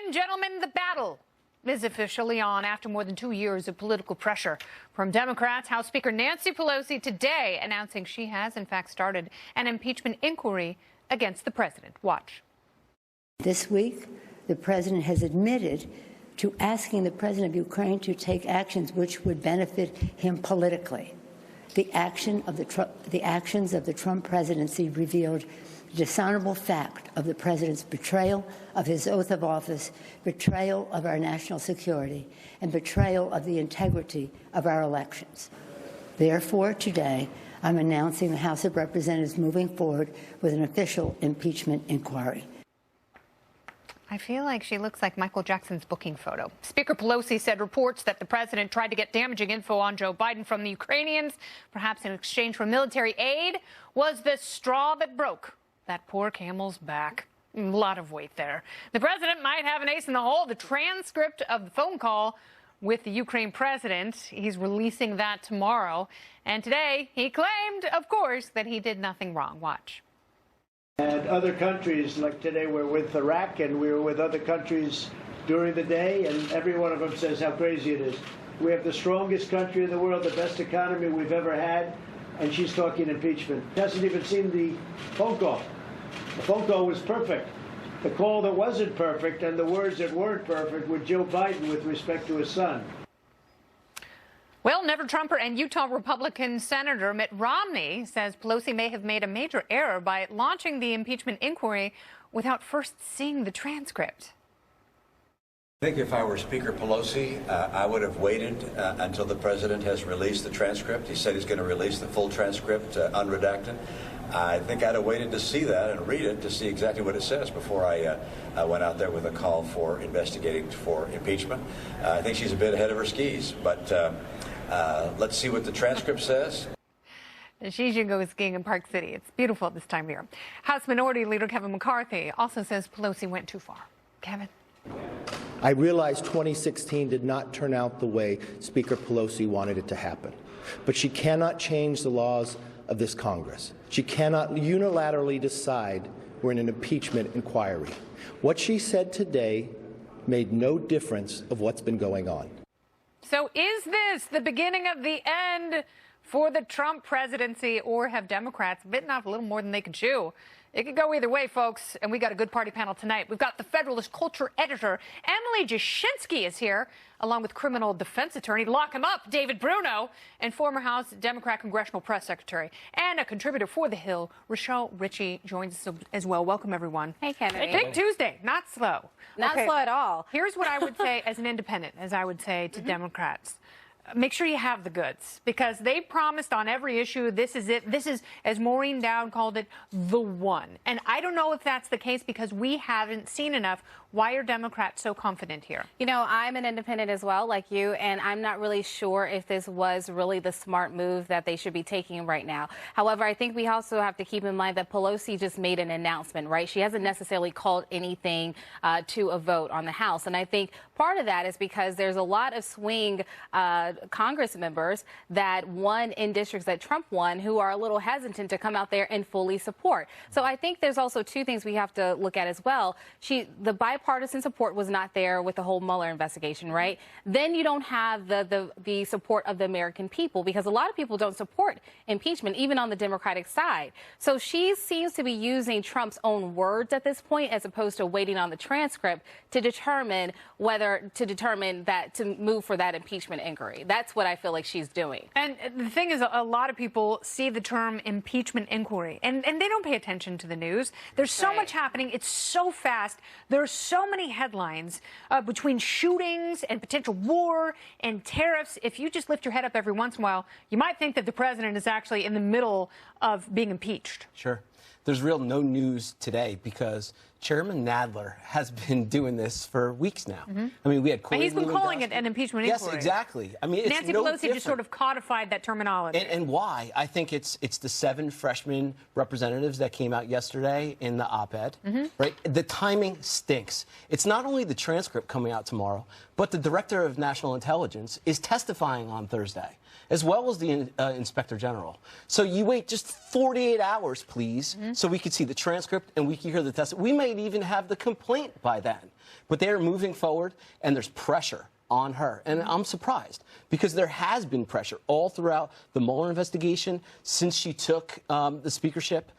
and gentlemen, the battle is officially on after more than 2 years of political pressure from Democrats. House Speaker Nancy Pelosi today announcing she has, in fact, started an impeachment inquiry against the president. Watch. This week, the president has admitted to asking the president of Ukraine to take actions which would benefit him politically. The actions of the Trump presidency revealed the dishonorable fact of the president's betrayal of his oath of office, betrayal of our national security, and betrayal of the integrity of our elections. Therefore, today, I'm announcing the House of Representatives moving forward with an official impeachment inquiry. I feel like she looks like Michael Jackson's booking photo. Speaker Pelosi said reports that the president tried to get damaging info on Joe Biden from the Ukrainians, perhaps in exchange for military aid, was the straw that broke that poor camel's back. A lot of weight there. The president might have an ace in the hole. The transcript of the phone call with the Ukraine president, he's releasing that tomorrow. And today, he claimed, of course, that he did nothing wrong. Watch. And other countries, like today we're with Iraq and we were with other countries during the day, and every one of them says how crazy it is. We have the strongest country in the world, the best economy we've ever had, and she's talking impeachment. Hasn't even seen the phone call. The phone call was perfect. The call that wasn't perfect and the words that weren't perfect were Joe Biden with respect to his son. Well, never-Trumper and Utah Republican Senator Mitt Romney says Pelosi may have made a major error by launching the impeachment inquiry without first seeing the transcript. I think if I were Speaker Pelosi, I would have waited until the president has released the transcript. He said he's going to release the full transcript, unredacted. I think I'd have waited to see that and read it to see exactly what it says before I went out there with a call for investigating for impeachment. I think she's a bit ahead of her skis, but let's see what the transcript says. She should go skiing in Park City. It's beautiful this time of year. House Minority Leader Kevin McCarthy also says Pelosi went too far. Kevin? I realize 2016 did not turn out the way Speaker Pelosi wanted it to happen, but she cannot change the laws of this Congress. She cannot unilaterally decide we're in an impeachment inquiry. What she said today made no difference of what's been going on. So is this the beginning of the end for the Trump presidency, or have Democrats bitten off a little more than they can chew? It could go either way, folks, and we got a good party panel tonight. We've got the Federalist culture editor, Emily Jashinsky, is here, along with criminal defense attorney, lock him up, David Bruno, and former House Democrat Congressional Press Secretary and a contributor for The Hill, Rochelle Ritchie, joins us as well. Welcome, everyone. Hey, Kennedy. Big Tuesday, not slow. Not slow at all. Here's what I would say as an independent, as I would say to Democrats. Make sure you have the goods, because they promised on every issue, this is it. This is, as Maureen Dowd called it, the one. And I don't know if that's the case because we haven't seen enough. Why are Democrats so confident here? You know, I'm an independent as well, like you, and I'm not really sure if this was really the smart move that they should be taking right now. However, I think we also have to keep in mind that Pelosi just made an announcement, right? She hasn't necessarily called anything to a vote on the House. And I think part of that is because there's a lot of swing Congress members that won in districts that Trump won who are a little hesitant to come out there and fully support. So I think there's also two things we have to look at as well. The bipartisan support was not there with the whole Mueller investigation, right? Then you don't have the support of the American people, because a lot of people don't support impeachment, even on the Democratic side. So she seems to be using Trump's own words at this point, as opposed to waiting on the transcript to determine to move for that impeachment inquiry. That's what I feel like she's doing. And the thing is, a lot of people see the term impeachment inquiry, and they don't pay attention to the news. There's so much happening. It's so fast. There's so many headlines between shootings and potential war and tariffs. If you just lift your head up every once in a while, you might think that the president is actually in the middle of being impeached. Sure. There's no news today because Chairman Nadler has been doing this for weeks now. I mean, we had he's been calling it an impeachment inquiry. Yes, exactly. I mean, it's Nancy Pelosi just sort of codified that terminology. And why? I think it's the 7 freshman representatives that came out yesterday in the op-ed. Right? The timing stinks. It's not only the transcript coming out tomorrow, but the director of national intelligence is testifying on Thursday. as well as the Inspector General. So you wait just 48 hours, please, so we can see the transcript and we can hear the testimony. We might even have the complaint by then. But they are moving forward, and there's pressure on her. And I'm surprised, because there has been pressure all throughout the Mueller investigation since she took the speakership.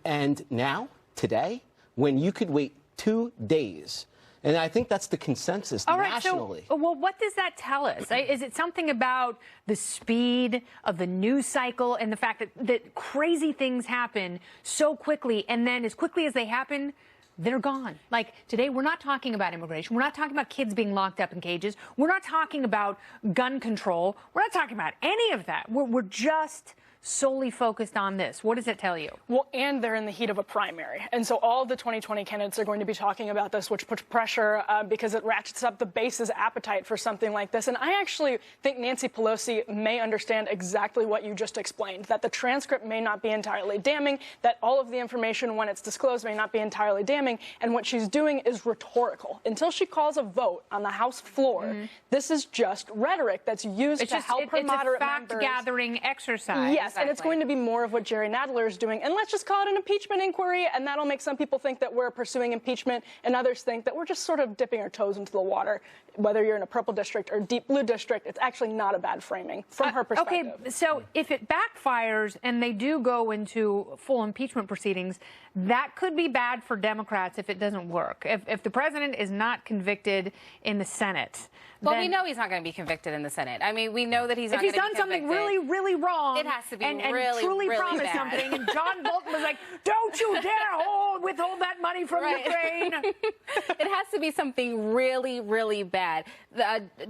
And now, today, when you could wait 2 days. And I think that's the consensus nationally. So, well, what does that tell us? Is it something about the speed of the news cycle and the fact that crazy things happen so quickly, and then as quickly as they happen, they're gone? Like today, we're not talking about immigration. We're not talking about kids being locked up in cages. We're not talking about gun control. We're not talking about any of that. We're just solely focused on this. What does it tell you? Well, and they're in the heat of a primary. And so all of the 2020 candidates are going to be talking about this, which puts pressure because it ratchets up the base's appetite for something like this. And I actually think Nancy Pelosi may understand exactly what you just explained, that the transcript may not be entirely damning, that all of the information when it's disclosed may not be entirely damning. And what she's doing is rhetorical. Until she calls a vote on the House floor, this is just rhetoric that's used to help her moderate members. It's a fact-gathering exercise. Yes, and it's going to be more of what Jerry Nadler is doing. And let's just call it an impeachment inquiry, and that'll make some people think that we're pursuing impeachment, and others think that we're just sort of dipping our toes into the water. Whether you're in a purple district or deep blue district, it's actually not a bad framing from her perspective. Okay, so if it backfires and they do go into full impeachment proceedings, that could be bad for Democrats if it doesn't work. If the president is not convicted in the Senate. Well, we know he's not going to be convicted in the Senate. I mean, we know that he's not going to be convicted. If he's done something really, really wrong, it has to be and really promised bad. something, and John Bolton was like, "Don't you dare withhold that money from Ukraine." It has to be something really, really bad.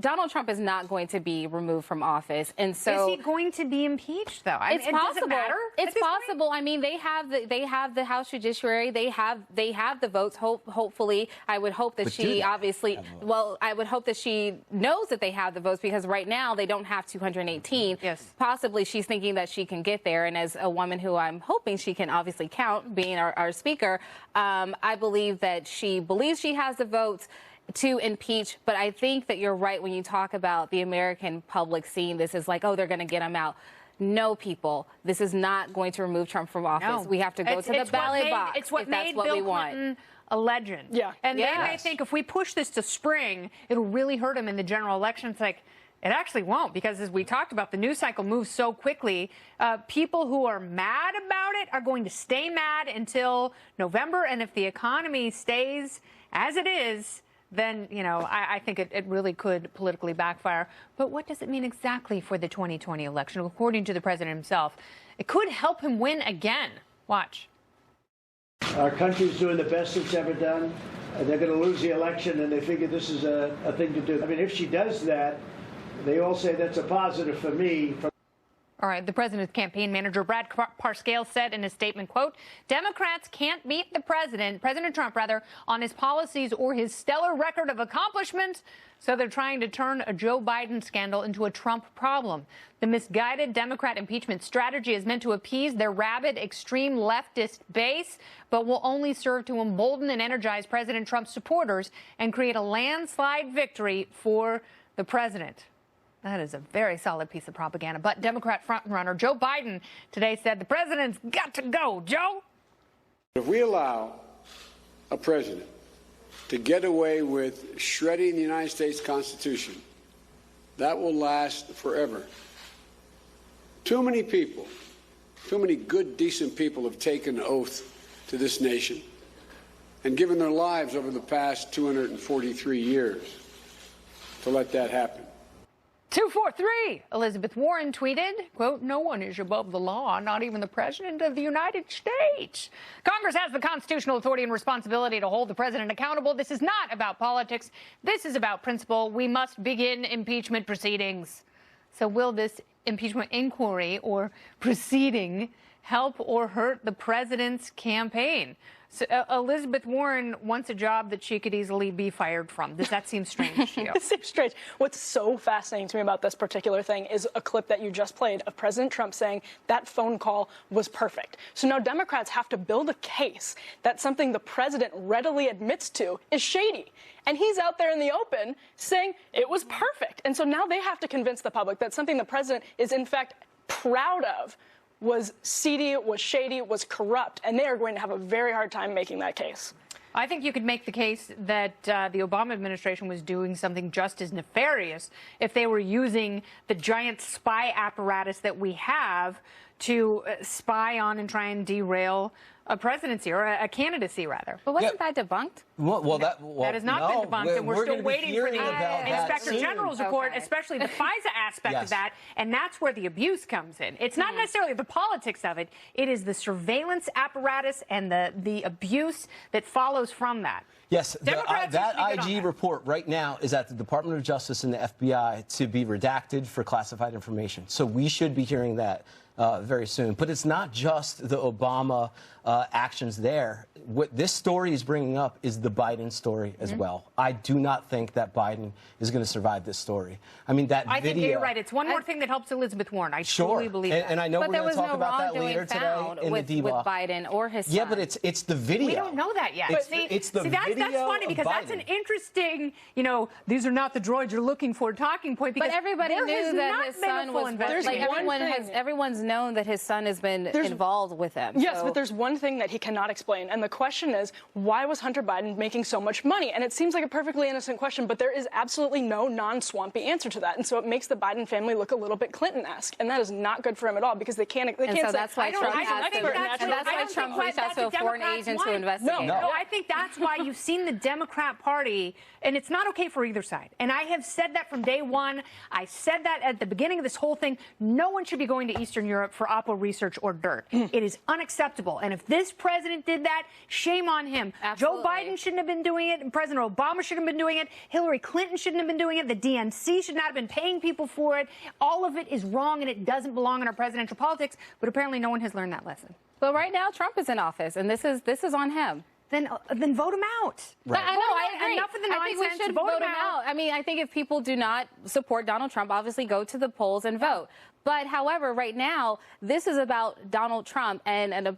Donald Trump is not going to be removed from office, and so is he going to be impeached? Though it's possible. Does it matter? It's possible. I mean, they have the House Judiciary. They have the votes. Hopefully, I would hope that she obviously. Well, I would hope that she knows that they have the votes, because right now they don't have 218. Yes. Possibly she's thinking that she can get there, and as a woman who I'm hoping she can obviously count, being our speaker, I believe that she believes she has the votes to impeach. But I think that you're right when you talk about the American public seeing this as like, oh, they're going to get him out. No, people, this is not going to remove Trump from office. No. We have to go to the ballot box. It's what if made that's what Bill we want. Clinton a legend. Yeah. And they may think if we push this to spring, it'll really hurt him in the general election. It's like, it actually won't, because as we talked about, the news cycle moves so quickly. People who are mad about it are going to stay mad until November. And if the economy stays as it is, then, you know, I think it really could politically backfire. But what does it mean exactly for the 2020 election? According to the president himself, it could help him win again. Watch. Our country's doing the best it's ever done. They're going to lose the election, and they figure this is a thing to do. I mean, if she does that, they all say that's a positive for me. All right. The president's campaign manager, Brad Parscale, said in a statement, quote, Democrats can't beat the president, President Trump, rather, on his policies or his stellar record of accomplishments. So they're trying to turn a Joe Biden scandal into a Trump problem. The misguided Democrat impeachment strategy is meant to appease their rabid, extreme leftist base, but will only serve to embolden and energize President Trump's supporters and create a landslide victory for the president. That is a very solid piece of propaganda. But Democrat frontrunner Joe Biden today said the president's got to go. Joe? If we allow a president to get away with shredding the United States Constitution, that will last forever. Too many people, too many good, decent people have taken an oath to this nation and given their lives over the past 243 years to let that happen. 243. Elizabeth Warren tweeted, quote, no one is above the law, not even the president of the United States. Congress has the constitutional authority and responsibility to hold the president accountable. This is not about politics. This is about principle. We must begin impeachment proceedings. So will this impeachment inquiry or proceeding help or hurt the president's campaign? So, Elizabeth Warren wants a job that she could easily be fired from. Does that seem strange to you? It seems strange. What's so fascinating to me about this particular thing is a clip that you just played of President Trump saying that phone call was perfect. So now Democrats have to build a case that something the president readily admits to is shady. And he's out there in the open saying it was perfect. And so now they have to convince the public that something the president is, in fact, proud of was seedy, was shady, was corrupt, and they are going to have a very hard time making that case. I think you could make the case that the Obama administration was doing something just as nefarious if they were using the giant spy apparatus that we have to spy on and try and derail a presidency or a candidacy, rather. But wasn't that debunked? That has not been debunked, and we're still waiting for the Inspector General's report, especially the FISA aspect of that, and that's where the abuse comes in. It's not necessarily the politics of it. It is the surveillance apparatus and the abuse that follows from that. Yes, that IG report right now is at the Department of Justice and the FBI to be redacted for classified information. So we should be hearing that very soon. But it's not just the Obama actions there. What this story is bringing up is the Biden story as well. I do not think that Biden is going to survive this story. I mean, I think you're right. It's one more thing that helps Elizabeth Warren. I truly believe that. And I know we're going to talk about that later today in the debrief. With Biden or his son. Yeah, but it's the video. We don't know that yet. It's the video. That's funny because that's an interesting, these are not the droids you're looking for talking point. Because but everybody knew that his son was like everyone's known that his son has been involved with him. Yes, but there's one thing that he cannot explain, and the question is, why was Hunter Biden making so much money? And it seems like a perfectly innocent question, but there is absolutely no non-swampy answer to that, and so it makes the Biden family look a little bit Clinton-esque, and that is not good for him at all because they can't. So that's why Trump reached out to a foreign agent to investigate. No, I think that's why you've seen the Democrat Party, and it's not okay for either side. And I have said that from day one. I said that at the beginning of this whole thing. No one should be going to Eastern Europe for Oppo research or dirt. It is unacceptable. And if this president did that, shame on him. Absolutely. Joe Biden shouldn't have been doing it. And President Obama shouldn't have been doing it. Hillary Clinton shouldn't have been doing it. The DNC should not have been paying people for it. All of it is wrong, and it doesn't belong in our presidential politics. But apparently no one has learned that lesson. But right now, Trump is in office, and this is on him. Then vote him out. Right. I know, I agree. Enough of the nonsense. I think we should vote him out. I mean, I think if people do not support Donald Trump, obviously go to the polls and vote. But, however, right now, this is about Donald Trump and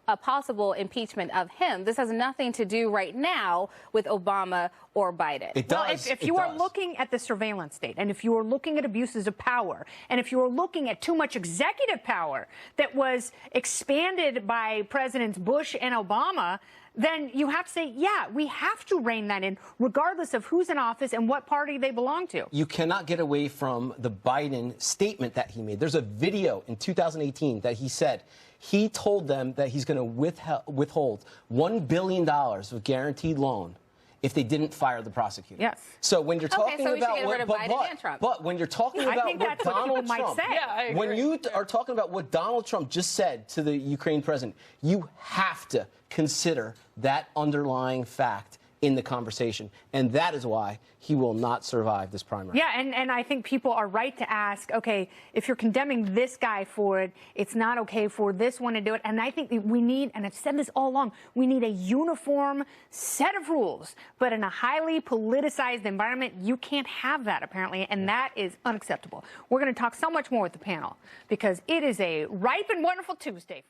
a possible impeachment of him. This has nothing to do right now with Obama or Biden. It does. Well, if you are looking at the surveillance state, and if you are looking at abuses of power, and if you are looking at too much executive power that was expanded by Presidents Bush and Obama, then you have to say, yeah, we have to rein that in, regardless of who's in office and what party they belong to. You cannot get away from the Biden statement that he made. There's a video in 2018 that he said he told them that he's going to withhold $1 billion of guaranteed loan if they didn't fire the prosecutor. Yes. So when you're talking about what when you're talking about what Donald Trump, when you are talking about what Donald Trump just said to the Ukraine president, you have to consider that underlying fact in the conversation, and that is why he will not survive this primary. Yeah, and I think people are right to ask, okay, if you're condemning this guy for it, it's not okay for this one to do it. And I think we need, and I've said this all along, we need a uniform set of rules. But in a highly politicized environment, you can't have that, apparently, and that is unacceptable. We're going to talk so much more with the panel because it is a ripe and wonderful Tuesday.